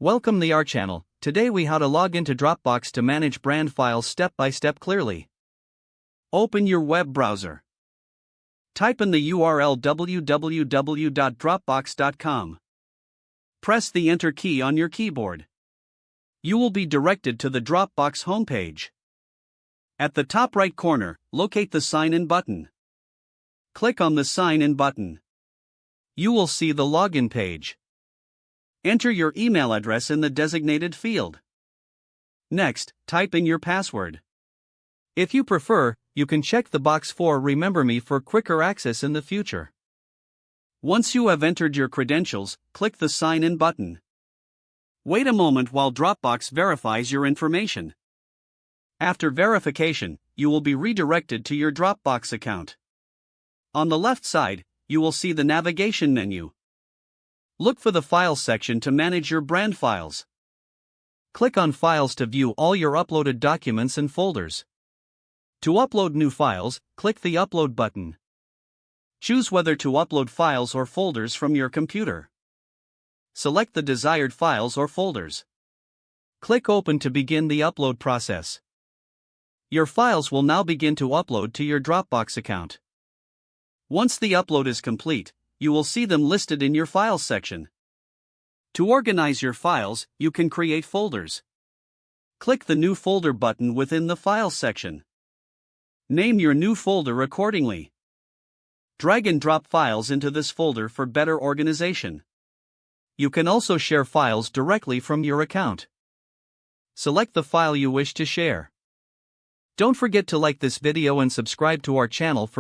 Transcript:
Welcome to our channel. Today we how to log into Dropbox to manage brand files step by step clearly. Open your web browser. Type in the URL www.dropbox.com. Press the Enter key on your keyboard. You will be directed to the Dropbox homepage. At the top right corner, locate the Sign In button. Click on the Sign In button. You will see the login page. Enter your email address in the designated field. Next, type in your password. If you prefer, you can check the box for Remember Me for quicker access in the future. Once you have entered your credentials, click the Sign In button. Wait a moment while Dropbox verifies your information. After verification, you will be redirected to your Dropbox account. On the left side, you will see the navigation menu. Look for the Files section to manage your brand files. Click on Files to view all your uploaded documents and folders. To upload new files, click the Upload button. Choose whether to upload files or folders from your computer. Select the desired files or folders. Click Open to begin the upload process. Your files will now begin to upload to your Dropbox account. Once the upload is complete, you will see them listed in your Files section. To organize your files, you can create folders. Click the New Folder button within the Files section. Name your new folder accordingly. Drag and drop files into this folder for better organization. You can also share files directly from your account. Select the file you wish to share. Don't forget to like this video and subscribe to our channel for